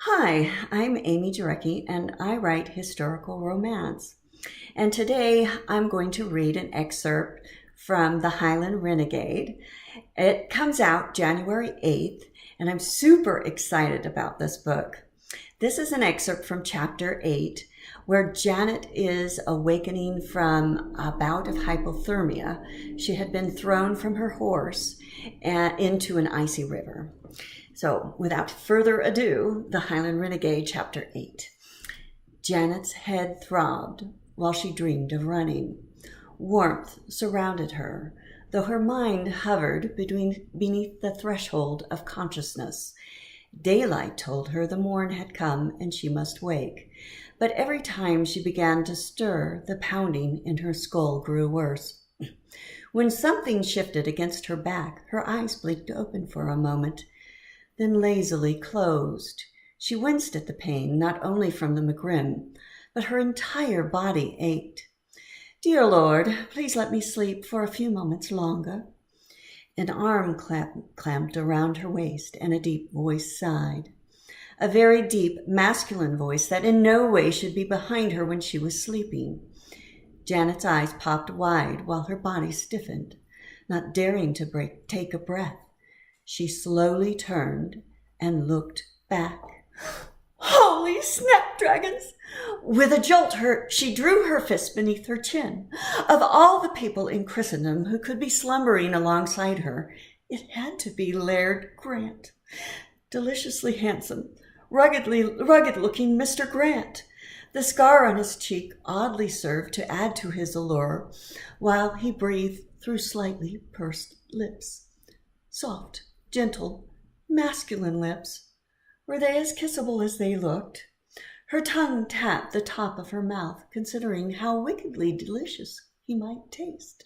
Hi, I'm Amy Jarecki, and I write historical romance. And today I'm going to read an excerpt from the Highland Renegade. It comes out January 8th, and I'm super excited about this book. This is an excerpt from chapter 8, where Janet is awakening from a bout of hypothermia. She had been thrown from her horse into an icy river. So, without further ado, the Highland Renegade, Chapter 8. Janet's head throbbed while she dreamed of running. Warmth surrounded her, though her mind hovered beneath the threshold of consciousness. Daylight told her the morn had come and she must wake. But every time she began to stir, the pounding in her skull grew worse. When something shifted against her back, her eyes blinked open for a moment, then lazily closed. She winced at the pain, not only from the megrim, but her entire body ached. "Dear Lord, please let me sleep for a few moments longer." An arm clamped around her waist, and a deep voice sighed. A very deep, masculine voice that in no way should be behind her when she was sleeping. Janet's eyes popped wide while her body stiffened, not daring to take a breath. She slowly turned and looked back. Holy snapdragons! With a jolt, she drew her fist beneath her chin. Of all the people in Christendom who could be slumbering alongside her, it had to be Laird Grant. Deliciously handsome, rugged-looking Mr. Grant. The scar on his cheek oddly served to add to his allure, while he breathed through slightly pursed lips. Soft, gentle, masculine lips. Were they as kissable as they looked? Her tongue tapped the top of her mouth, considering how wickedly delicious he might taste.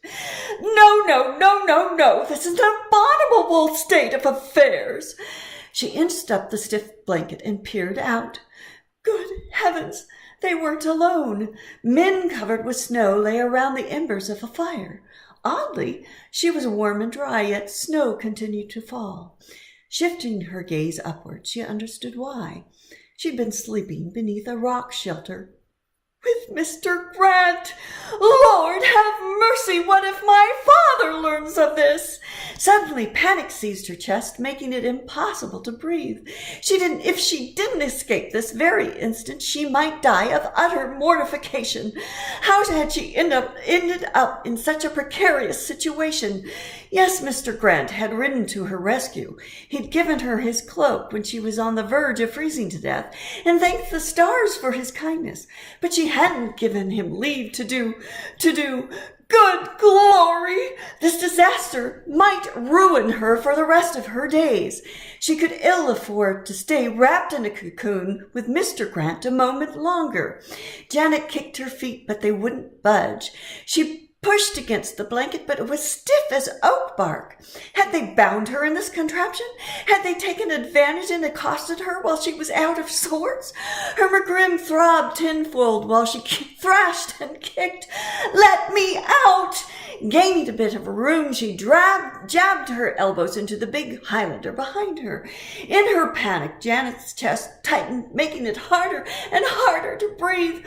No, this is an abominable state of affairs. She inched up the stiff blanket and peered out. Good heavens, they weren't alone. Men covered with snow lay around the embers of a fire. Oddly, she was warm and dry, yet snow continued to fall. Shifting her gaze upward, she understood why. She'd been sleeping beneath a rock shelter with Mr. Grant. Lord have mercy, what if my father learns of this? Suddenly panic seized her chest, making it impossible to breathe. If she didn't escape this very instant, she might die of utter mortification. How had she ended up in such a precarious situation? Yes, Mr. Grant had ridden to her rescue. He'd given her his cloak when she was on the verge of freezing to death, and thanked the stars for his kindness. But she hadn't given him leave to do. Good glory! This disaster might ruin her for the rest of her days. She could ill afford to stay wrapped in a cocoon with Mr. Grant a moment longer. Janet kicked her feet, but they wouldn't budge. She pushed against the blanket, but it was stiff as oak bark. Had they bound her in this contraption? Had they taken advantage and accosted her while she was out of sorts? Her megrim throbbed tenfold while she thrashed and kicked. Let me out! Gaining a bit of room, she jabbed her elbows into the big Highlander behind her. In her panic, Janet's chest tightened, making it harder and harder to breathe.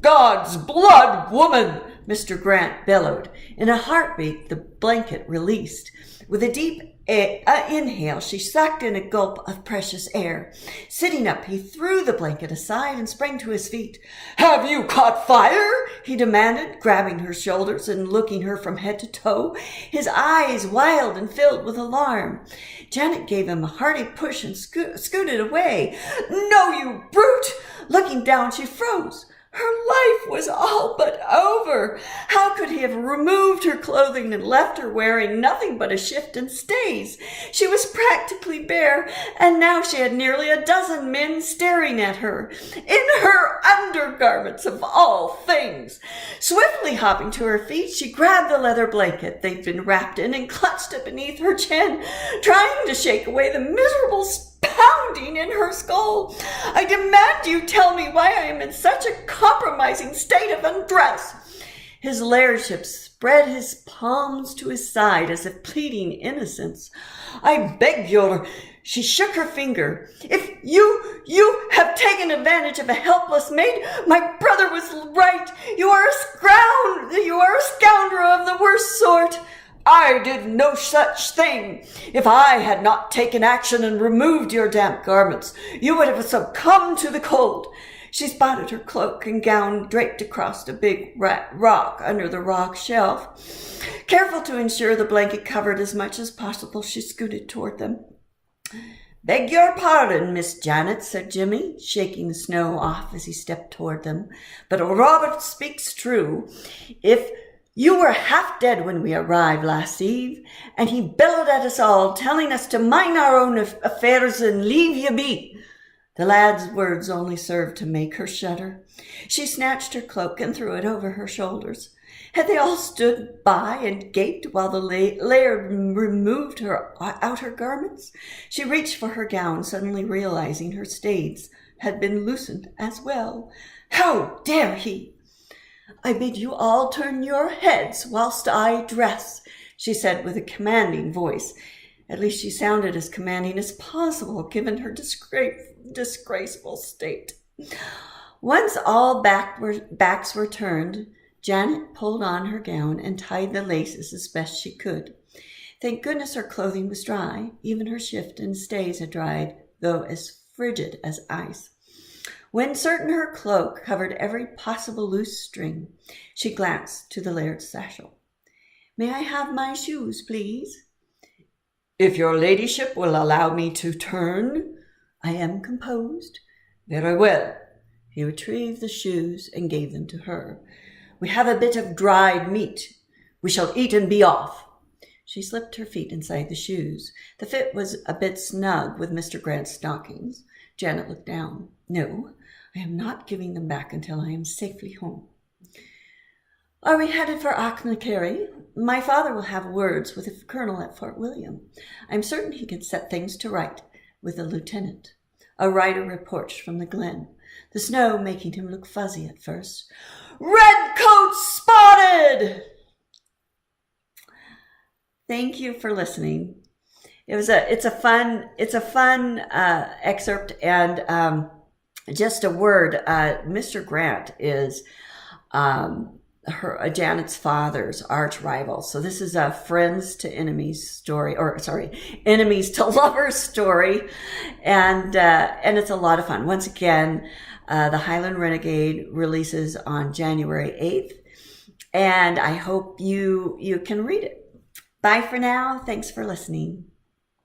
God's blood, woman! Mr. Grant bellowed. In a heartbeat, the blanket released. With a deep inhale, she sucked in a gulp of precious air. Sitting up, he threw the blanket aside and sprang to his feet. Have you caught fire? He demanded, grabbing her shoulders and looking her from head to toe, his eyes wild and filled with alarm. Janet gave him a hearty push and scooted away. No, you brute! Looking down, she froze. Her life was all but over. How could he have removed her clothing and left her wearing nothing but a shift and stays? She was practically bare, and now she had nearly a dozen men staring at her, in her undergarments of all things. Swiftly hopping to her feet, she grabbed the leather blanket they'd been wrapped in and clutched it beneath her chin, trying to shake away the miserable pounding in her skull. I demand you tell me why I am in such a compromising state of undress. His lairdship spread his palms to his side as if pleading innocence. I beg your... She shook her finger. If You have taken advantage of a helpless maid. My brother was right. You are a scoundrel of the worst sort. I did no such thing. If I had not taken action and removed your damp garments, you would have succumbed to the cold. She spotted her cloak and gown draped across a big rock under the rock shelf. Careful to ensure the blanket covered as much as possible, she scooted toward them. "Beg your pardon, Miss Janet," said Jimmy, shaking the snow off as he stepped toward them. "But Robert speaks true. If you were half dead when we arrived last eve, and he bellowed at us all, telling us to mind our own affairs and leave ye be." The lad's words only served to make her shudder. She snatched her cloak and threw it over her shoulders. Had they all stood by and gaped while the laird removed her outer garments? She reached for her gown, suddenly realizing her stays had been loosened as well. "How dare he!" "I bid you all turn your heads whilst I dress," she said with a commanding voice. At least she sounded as commanding as possible, given her disgraceful state. Once all backs were turned, Janet pulled on her gown and tied the laces as best she could. Thank goodness her clothing was dry. Even her shift and stays had dried, though as frigid as ice. When certain her cloak covered every possible loose string, she glanced to the laird's satchel. "May I have my shoes, please?" "If your ladyship will allow me to turn." "I am composed." "Very well." He retrieved the shoes and gave them to her. "We have a bit of dried meat. We shall eat and be off." She slipped her feet inside the shoes. The fit was a bit snug with Mr. Grant's stockings. Janet looked down. "No, I am not giving them back until I am safely home." "Are we headed for Auchnacarry? My father will have words with the colonel at Fort William. I'm certain he can set things to right with the lieutenant." A rider approached from the glen, the snow making him look fuzzy at first. "Redcoats spotted!" Thank you for listening. It's a fun excerpt, and just a word. Mr. Grant is Janet's father's arch rival. So this is a friends to enemies story, enemies to lovers story, and it's a lot of fun. Once again, the Highland Renegade releases on January 8th, and I hope you can read it. Bye for now. Thanks for listening.